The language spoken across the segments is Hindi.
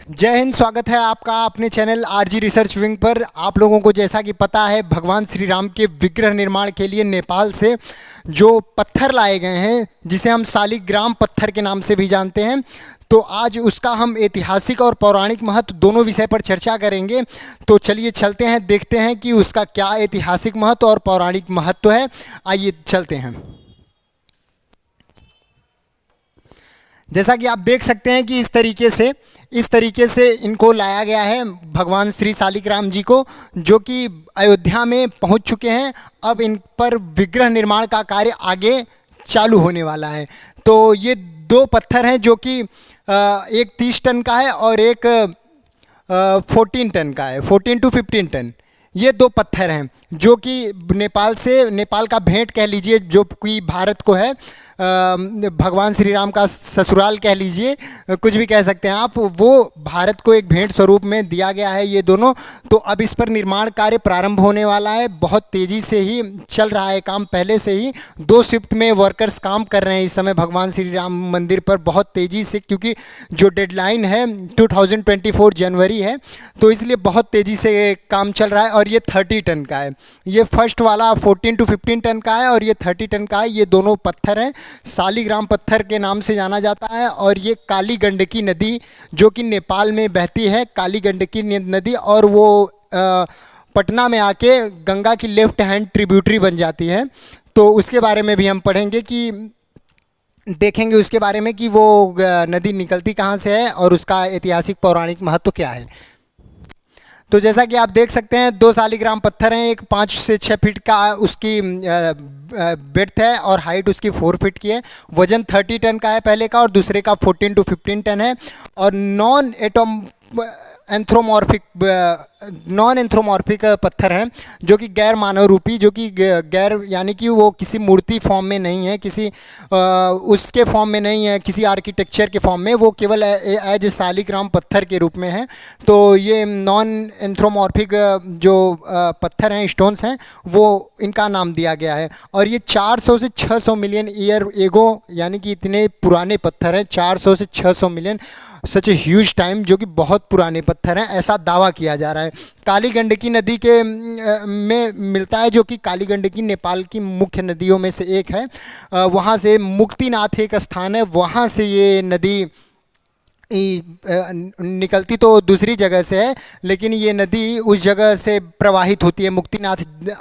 जय हिंद। स्वागत है आपका अपने चैनल आरजी रिसर्च विंग पर। आप लोगों को जैसा कि पता है, भगवान श्री राम के विग्रह निर्माण के लिए नेपाल से जो पत्थर लाए गए हैं, जिसे हम शालिग्राम पत्थर के नाम से भी जानते हैं, तो आज उसका हम ऐतिहासिक और पौराणिक महत्व दोनों विषय पर चर्चा करेंगे। तो चलिए चलते हैं, देखते हैं कि उसका क्या ऐतिहासिक महत्व और पौराणिक महत्व है। आइए चलते हैं। जैसा कि आप देख सकते हैं कि इस तरीके से इनको लाया गया है भगवान श्री शालिग्राम जी को, जो कि अयोध्या में पहुंच चुके हैं। अब इन पर विग्रह निर्माण का कार्य आगे चालू होने वाला है। तो ये दो पत्थर हैं, जो कि एक 30 टन का है और एक 14 टन का है, 14 to 15 टन। ये दो पत्थर हैं जो कि नेपाल का भेंट कह लीजिए, जो कि भारत को है, भगवान श्री राम का ससुराल कह लीजिए, कुछ भी कह सकते हैं आप। वो भारत को एक भेंट स्वरूप में दिया गया है ये दोनों। तो अब इस पर निर्माण कार्य प्रारंभ होने वाला है। बहुत तेज़ी से ही चल रहा है काम, पहले से ही 2 शिफ्ट में वर्कर्स काम कर रहे हैं इस समय भगवान श्री राम मंदिर पर, बहुत तेज़ी से, क्योंकि जो डेडलाइन है 2024 जनवरी है, तो इसलिए बहुत तेज़ी से काम चल रहा है। और ये 30 टन का है। ये फर्स्ट वाला 14 to 15 टन का है और ये 30 टन का है। ये दोनों पत्थर हैं, शालिग्राम पत्थर के नाम से जाना जाता है। और ये काली गंडकी नदी, जो कि नेपाल में बहती है, काली गंडकी नदी, और वो पटना में आके गंगा की लेफ्ट हैंड ट्रिब्यूटरी बन जाती है। तो उसके बारे में भी हम पढ़ेंगे, कि देखेंगे उसके बारे में कि वो नदी निकलती कहाँ से है और उसका ऐतिहासिक पौराणिक महत्व क्या है। तो जैसा कि आप देख सकते हैं, 2 शालिग्राम पत्थर हैं। एक 5 से 6 फीट का उसकी बेड्थ है और हाइट उसकी 4 फीट की है। वजन 30 टन का है पहले का, और दूसरे का 14 to 15 टन है। और नॉन एंथ्रोमॉर्फिक पत्थर हैं, जो कि गैर मानव रूपी, जो कि गैर यानी कि वो किसी मूर्ति फॉर्म में नहीं है, किसी उसके फॉर्म में नहीं है, किसी आर्किटेक्चर के फॉर्म में, वो केवल एज शालिग्राम पत्थर के रूप में है। तो ये नॉन एंथ्रोमॉर्फिक जो पत्थर हैं, स्टोन्स हैं, वो इनका नाम दिया गया है। और ये 400 से 600 मिलियन ईयर एगो, यानी कि इतने पुराने पत्थर हैं, 400 से 600 million, such a huge time, जो कि बहुत पुराने पत्थर हैं, ऐसा दावा किया जा रहा है। काली गंडकी नदी के में मिलता है, जो कि काली गंडकी नेपाल की मुख्य नदियों में से एक है। वहाँ से मुक्तिनाथ एक स्थान है, वहाँ से ये नदी निकलती तो दूसरी जगह से है, लेकिन ये नदी उस जगह से प्रवाहित होती है, मुक्तिनाथ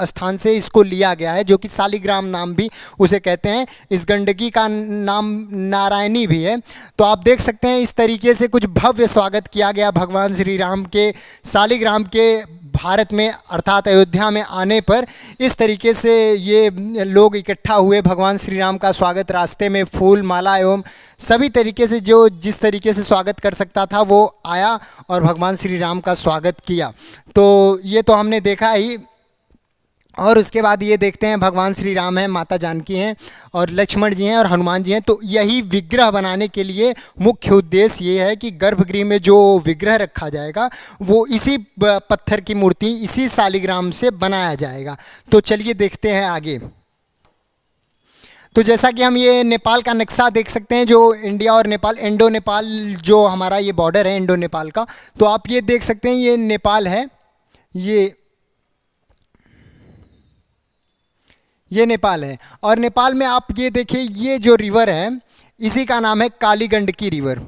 स्थान से इसको लिया गया है, जो कि शालिग्राम नाम भी उसे कहते हैं। इस गंडकी का नाम नारायणी भी है। तो आप देख सकते हैं, इस तरीके से कुछ भव्य स्वागत किया गया भगवान श्री राम के शालिग्राम के भारत में, अर्थात अयोध्या में आने पर। इस तरीके से ये लोग इकट्ठा हुए, भगवान श्री राम का स्वागत, रास्ते में फूल माला एवं सभी तरीके से जो जिस तरीके से स्वागत कर सकता था वो आया और भगवान श्री राम का स्वागत किया। तो ये तो हमने देखा ही। और उसके बाद ये देखते हैं, भगवान श्री राम हैं, माता जानकी हैं, और लक्ष्मण जी हैं, और हनुमान जी हैं। तो यही विग्रह बनाने के लिए मुख्य उद्देश्य ये है कि गर्भगृह में जो विग्रह रखा जाएगा वो इसी पत्थर की मूर्ति, इसी शालिग्राम से बनाया जाएगा। तो चलिए देखते हैं आगे। तो जैसा कि हम ये नेपाल का नक्शा देख सकते हैं, जो इंडिया और नेपाल, इंडो नेपाल जो हमारा ये बॉर्डर है इंडो नेपाल का, तो आप ये देख सकते हैं, ये नेपाल है, ये नेपाल है। और नेपाल में आप ये देखिए, ये जो रिवर है, इसी का नाम है काली गंडकी रिवर।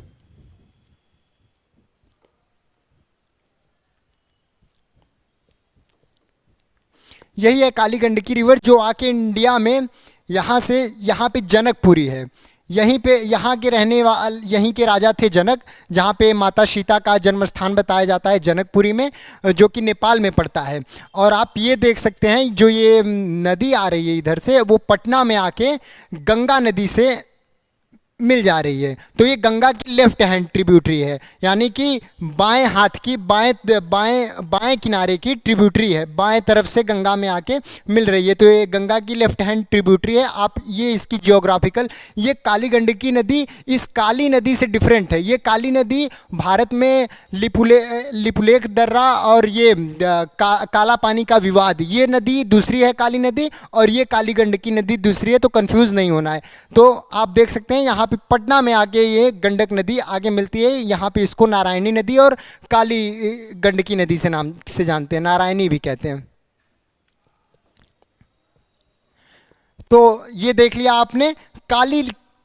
यही है काली गंडकी रिवर, जो आके इंडिया में यहाँ से यहाँ पे जनकपुरी है। यहीं पे यहाँ के रहने वाले, यहीं के राजा थे जनक, जहाँ पे माता सीता का जन्म स्थान बताया जाता है जनकपुरी में, जो कि नेपाल में पड़ता है। और आप ये देख सकते हैं, जो ये नदी आ रही है इधर से, वो पटना में आके गंगा नदी से मिल जा रही है। तो ये गंगा की लेफ्ट हैंड ट्रिब्यूटरी है, यानी कि बाएं हाथ की, बाएं किनारे की ट्रिब्यूटरी है, बाएं तरफ से गंगा में आके मिल रही है। तो ये गंगा की लेफ्ट हैंड ट्रिब्यूटरी है। आप ये इसकी जियोग्राफिकल, ये काली गंडकी नदी इस काली नदी से डिफरेंट है। ये काली नदी भारत में लिपुलेख दर्रा और ये काला पानी का विवाद, ये नदी दूसरी है काली नदी, और ये काली गंडकी नदी दूसरी है। तो कंफ्यूज नहीं होना है। तो आप देख सकते हैं यहाँ यहाँ पे पटना में आके ये गंडक नदी आगे मिलती है। यहाँ पे इसको नारायणी नदी और काली गंडकी नदी से नाम से जानते हैं, नारायणी भी कहते हैं। तो ये देख लिया आपने काली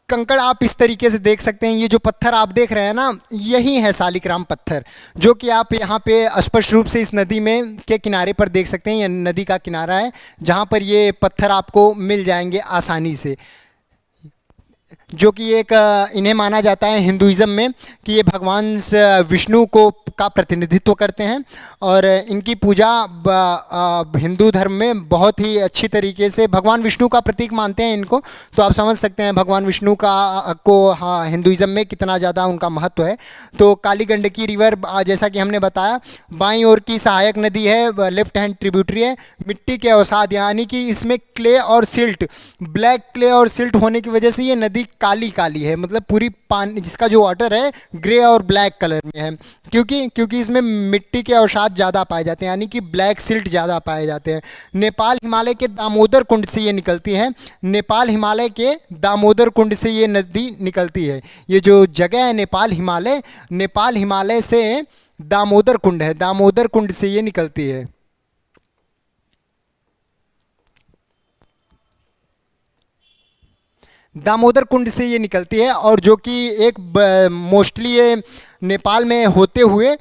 कंकड़। आप इस तरीके से देख सकते हैं, ये जो पत्थर आप देख रहे हैं ना, यही है शालिग्राम पत्थर, जो कि आप यहाँ पे स्पष्ट रूप से इस नदी में के किनारे पर देख सकते हैं। यह नदी का किनारा है जहाँ पर ये पत्थर आपको मिल जाएंगे आसानी से, जो कि एक इन्हें माना जाता है हिंदुइज्म में कि ये भगवान विष्णु को का प्रतिनिधित्व करते हैं और इनकी पूजा हिंदू धर्म में बहुत ही अच्छी तरीके से भगवान विष्णु का प्रतीक मानते हैं इनको। तो आप समझ सकते हैं भगवान विष्णु का को हाँ हिंदुइज्म में कितना ज़्यादा उनका महत्व है। तो काली गंडकी रिवर जैसा कि हमने बताया बाईं ओर की सहायक नदी है, लेफ्ट हैंड ट्रिब्यूटरी है। मिट्टी के अवसाद यानी कि इसमें क्ले और सिल्ट, ब्लैक क्ले और सिल्ट होने की वजह से ये नदी काली काली है, मतलब पूरी पानी जिसका जो वाटर है ग्रे और ब्लैक कलर में है, क्योंकि इसमें मिट्टी के अवसाद ज़्यादा पाए जाते हैं, यानी कि ब्लैक सिल्ट ज़्यादा पाए जाते हैं। नेपाल हिमालय के दामोदर कुंड से ये निकलती है, नेपाल हिमालय के दामोदर कुंड से ये नदी निकलती है। ये जो जगह है नेपाल हिमालय से दामोदर कुंड है, दामोदर कुंड से ये निकलती है। दामोदर कुंड से ये निकलती है और जो कि एक मोस्टली ये नेपाल में होते हुए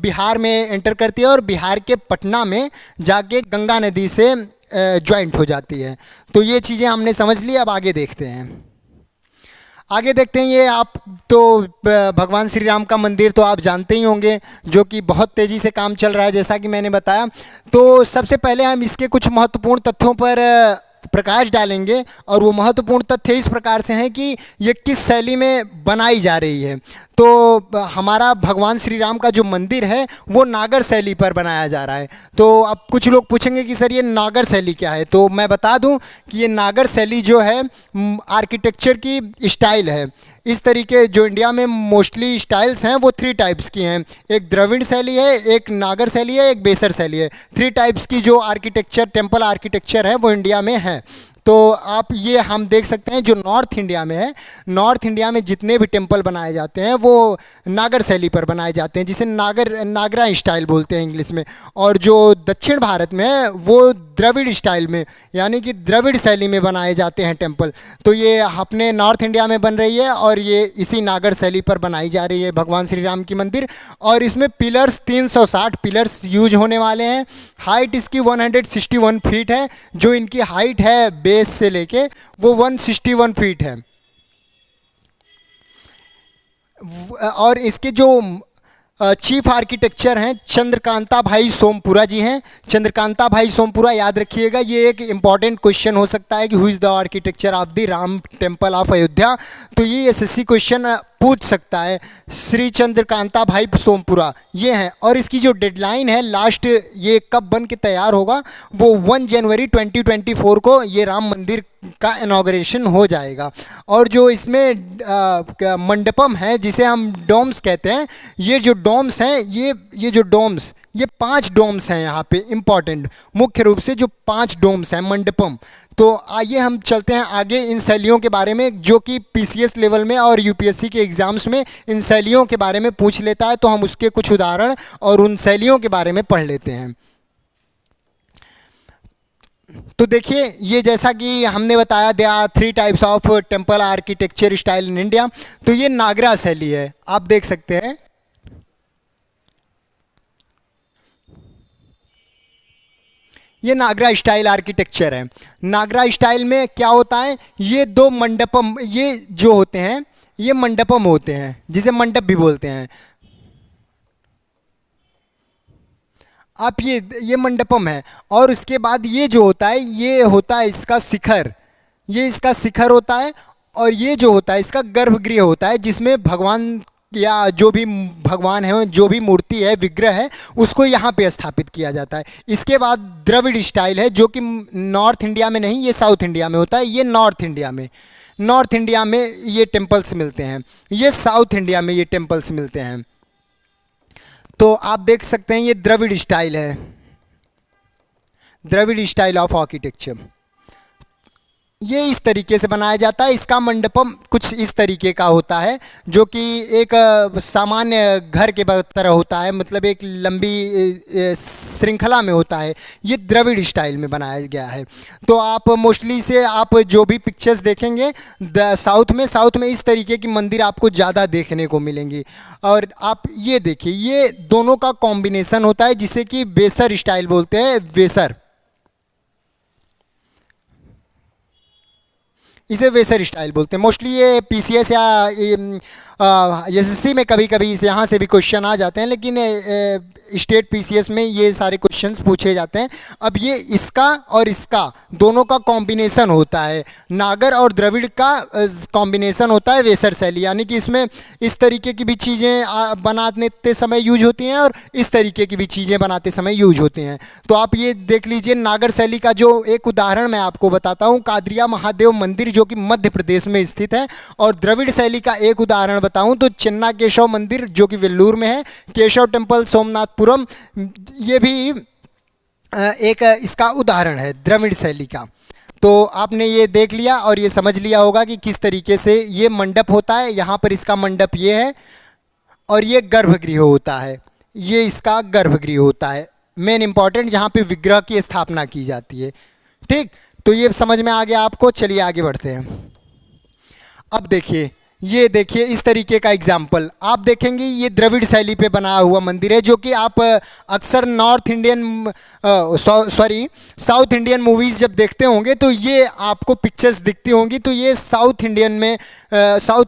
बिहार में एंटर करती है और बिहार के पटना में जाके गंगा नदी से ज्वाइंट हो जाती है। तो ये चीज़ें हमने समझ ली। अब आगे देखते हैं, ये आप तो भगवान श्री राम का मंदिर तो आप जानते ही होंगे, जो कि बहुत तेज़ी से काम चल रहा है जैसा कि मैंने बताया। तो सबसे पहले हम इसके कुछ महत्वपूर्ण तथ्यों पर प्रकाश डालेंगे और वो महत्वपूर्ण तथ्य इस प्रकार से हैं कि ये किस शैली में बनाई जा रही है। तो हमारा भगवान श्री राम का जो मंदिर है वो नागर शैली पर बनाया जा रहा है। तो अब कुछ लोग पूछेंगे कि सर ये नागर शैली क्या है, तो मैं बता दूं कि ये नागर शैली जो है आर्किटेक्चर की स्टाइल है। इस तरीके जो इंडिया में मोस्टली स्टाइल्स हैं वो 3 टाइप्स की हैं, एक द्रविड़ शैली है, एक नागर शैली है, एक बेसर शैली है। 3 टाइप्स की जो आर्किटेक्चर टेम्पल आर्किटेक्चर है वो इंडिया में है। तो आप ये हम देख सकते हैं जो नॉर्थ इंडिया में है, नॉर्थ इंडिया में जितने भी टेम्पल बनाए जाते हैं वो नागर शैली पर बनाए जाते हैं, जिसे नागरा स्टाइल बोलते हैं इंग्लिश में। और जो दक्षिण भारत में है वो द्रविड़ स्टाइल में यानी कि द्रविड़ शैली में बनाए जाते हैं टेम्पल। तो ये अपने नॉर्थ इंडिया में बन रही है और ये इसी नागर शैली पर बनाई जा रही है भगवान श्री राम की मंदिर। और इसमें पिलर्स 360 पिलर्स यूज होने वाले हैं। हाइट इसकी 161 फीट है, जो इनकी हाइट है बेस से लेके वो 161 फीट है। और इसके जो चीफ आर्किटेक्चर हैं चंद्रकांता भाई सोमपुरा जी हैं। चंद्रकांता भाई सोमपुरा, याद रखिएगा ये एक इंपॉर्टेंट क्वेश्चन हो सकता है कि who is the architecture of the Ram temple of Ayodhya. तो ये एसएससी क्वेश्चन पूछ सकता है। श्री चंद्रकांता भाई सोमपुरा ये हैं और इसकी जो डेडलाइन है लास्ट ये कब बन के तैयार होगा वो 1 जनवरी 2024 को ये राम मंदिर का इनॉग्रेशन हो जाएगा। और जो इसमें मंडपम है जिसे हम डोम्स कहते हैं, ये जो डोम्स हैं ये जो डोम्स ये 5 डोम्स हैं यहाँ पे इम्पॉर्टेंट, मुख्य रूप से जो 5 डोम्स हैं मंडपम। तो आइए हम चलते हैं आगे इन शैलियों के बारे में, जो कि पीसीएस लेवल में और यूपीएससी के एग्ज़ाम्स में इन शैलियों के बारे में पूछ लेता है। तो हम उसके कुछ उदाहरण और उन शैलियों के बारे में पढ़ लेते हैं। तो देखिए ये जैसा कि हमने बताया there are 3 types of temple architecture style in India. तो ये नागरा शैली है, आप देख सकते हैं। ये नागरा स्टाइल आर्किटेक्चर है। नागरा स्टाइल में क्या होता है, ये 2 मंडपम ये जो होते हैं ये मंडपम होते हैं, जिसे मंडप भी बोलते हैं। आप ये मंडपम है और उसके बाद ये जो होता है ये होता है इसका शिखर, ये इसका शिखर होता है। और ये जो होता है इसका गर्भगृह होता है, जिसमें भगवान या जो भी भगवान है, जो भी मूर्ति है, विग्रह है, उसको यहाँ पे स्थापित किया जाता है। इसके बाद द्रविड़ स्टाइल है, जो कि नॉर्थ इंडिया में नहीं, ये साउथ इंडिया में होता है। ये नॉर्थ इंडिया में ये टेम्पल्स मिलते हैं, ये साउथ इंडिया में ये टेम्पल्स मिलते हैं। तो आप देख सकते हैं ये द्रविड़ स्टाइल है, द्रविड़ स्टाइल ऑफ आर्किटेक्चर। ये इस तरीके से बनाया जाता है। इसका मंडपम कुछ इस तरीके का होता है, जो कि एक सामान्य घर के तरह होता है, मतलब एक लंबी श्रृंखला में होता है। ये द्रविड़ स्टाइल में बनाया गया है। तो आप मोस्टली से आप जो भी पिक्चर्स देखेंगे साउथ में इस तरीके की मंदिर आपको ज़्यादा देखने को मिलेंगी। और आप ये देखिए, ये दोनों का कॉम्बिनेशन होता है जिसे कि वेसर स्टाइल बोलते हैं। वेसर, इसे वेसर स्टाइल बोलते हैं। मोस्टली ये पीसीएस या एसएससी में कभी कभी इस यहाँ से भी क्वेश्चन आ जाते हैं, लेकिन स्टेट पीसीएस में ये सारे क्वेश्चंस पूछे जाते हैं। अब ये इसका और इसका दोनों का कॉम्बिनेशन होता है, नागर और द्रविड़ का कॉम्बिनेशन होता है वेसर शैली, यानी कि इसमें इस तरीके की भी चीज़ें बनाते समय यूज होती हैं और इस तरीके की भी चीज़ें बनाते समय यूज होती हैं। तो आप ये देख लीजिए, नागर शैली का जो एक उदाहरण मैं आपको बताता हूँ, कादरिया महादेव मंदिर जो कि मध्य प्रदेश में स्थित है। और द्रविड़ शैली का एक उदाहरण बताऊं तो चेन्ना केशव मंदिर जो कि वेल्लूर में है, केशव टेम्पल सोमनाथपुरम, ये भी एक इसका उदाहरण है द्रविड़ शैली का। तो आपने ये देख लिया और ये समझ लिया होगा कि किस तरीके से ये मंडप होता है। यहाँ पर इसका मंडप ये है और ये गर्भगृह होता है, ये इसका गर्भगृह होता है, मेन इंपॉर्टेंट, जहाँ पे विग्रह की स्थापना की जाती है। ठीक, तो ये समझ में आ गया आपको। चलिए आगे बढ़ते हैं। अब देखिए, ये देखिए इस तरीके का एग्जाम्पल आप देखेंगे, ये द्रविड़ शैली पे बनाया हुआ मंदिर है, जो कि आप अक्सर साउथ इंडियन मूवीज़ जब देखते होंगे तो ये आपको पिक्चर्स दिखती होंगी। तो ये साउथ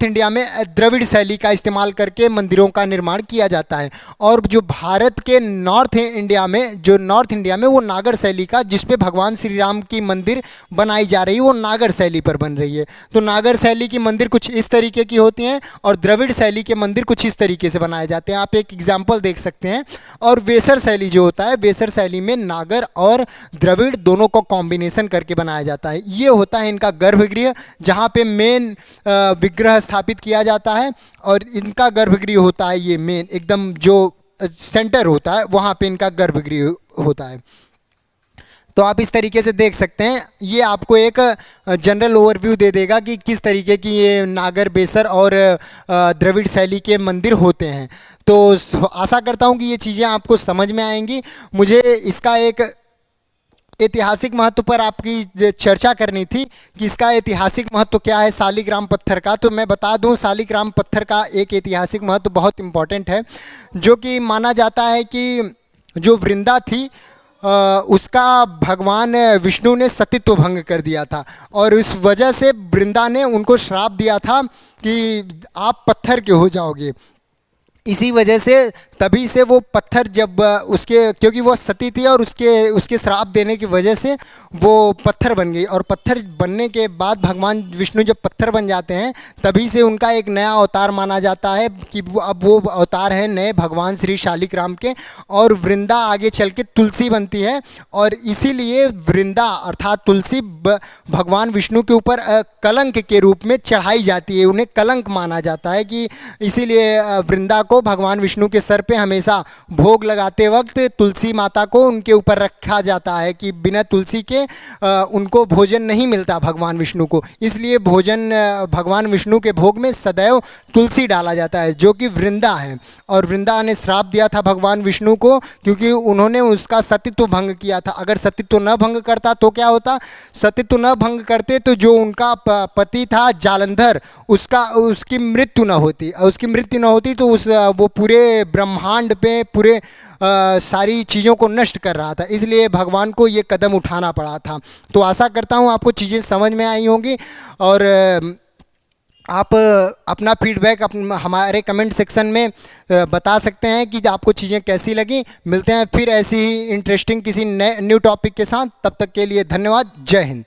इंडिया में द्रविड़ शैली का इस्तेमाल करके मंदिरों का निर्माण किया जाता है। और जो भारत के नॉर्थ इंडिया में वो नागर शैली का, जिस पे भगवान श्री राम की मंदिर बनाई जा रही है, वो नागर शैली पर बन रही है। तो नागर शैली की मंदिर कुछ इस तरीके की होती हैं और द्रविड़ शैली के मंदिर कुछ इस तरीके से बनाए जाते हैं। आप एक एग्जाम्पल देख सकते हैं। और वेसर शैली जो होता है, वेसर शैली में नागर और द्रविड़ दोनों को कॉम्बिनेशन करके बनाया जाता है। ये होता है इनका गर्भगृह, जहाँ पे मेन विग्रह स्थापित किया जाता है। और इनका गर्भगृह होता है ये मेन एकदम जो सेंटर होता है, वहाँ पे इनका गर्भगृह होता है। तो आप इस तरीके से देख सकते हैं। ये आपको एक जनरल ओवरव्यू दे देगा कि किस तरीके की ये नागर, बेसर और द्रविड़ शैली के मंदिर होते हैं। तो आशा करता हूँ कि ये चीज़ें आपको समझ में आएंगी। मुझे इसका एक ऐतिहासिक महत्व पर आपकी चर्चा करनी थी कि इसका ऐतिहासिक महत्व क्या है शालिग्राम पत्थर का। तो मैं बता दूं, शालिग्राम पत्थर का एक ऐतिहासिक महत्व बहुत इम्पॉर्टेंट है, जो कि माना जाता है कि जो वृंदा थी उसका भगवान विष्णु ने सतीत्व भंग कर दिया था। और इस वजह से वृंदा ने उनको श्राप दिया था कि आप पत्थर के हो जाओगे। इसी वजह से तभी से वो पत्थर जब क्योंकि वो सती थी और उसके श्राप देने की वजह से वो पत्थर बन गई। और पत्थर बनने के बाद भगवान विष्णु जब पत्थर बन जाते हैं, तभी से उनका एक नया अवतार माना जाता है कि अब वो अवतार है नए भगवान श्री शालिग्राम के। और वृंदा आगे चल के तुलसी बनती है और इसीलिए वृंदा अर्थात तुलसी भगवान विष्णु के ऊपर कलंक के रूप में चढ़ाई जाती है। उन्हें कलंक माना जाता है कि इसीलिए वृंदा को भगवान विष्णु के सर पे हमेशा भोग लगाते वक्त तुलसी माता को उनके ऊपर रखा जाता है कि बिना तुलसी के उनको भोजन नहीं मिलता भगवान विष्णु को। इसलिए भगवान विष्णु के भोग में सदैव तुलसी डाला जाता है, जो कि वृंदा है। और वृंदा ने श्राप दिया था भगवान विष्णु को, क्योंकि उन्होंने उसका सतीत्व भंग किया था। अगर सतीत्व न भंग करता तो क्या होता, सतीत्व न भंग करते तो जो उनका पति था जालंधर, उसकी मृत्यु न होती। उसकी मृत्यु न होती तो वो पूरे ब्रह्मांड पे पूरे सारी चीज़ों को नष्ट कर रहा था। इसलिए भगवान को ये कदम उठाना पड़ा था। तो आशा करता हूँ आपको चीज़ें समझ में आई होंगी और आप अपना फीडबैक हमारे कमेंट सेक्शन में बता सकते हैं कि आपको चीज़ें कैसी लगी। मिलते हैं फिर ऐसी ही इंटरेस्टिंग किसी न्यू टॉपिक के साथ। तब तक के लिए धन्यवाद। जय हिंद।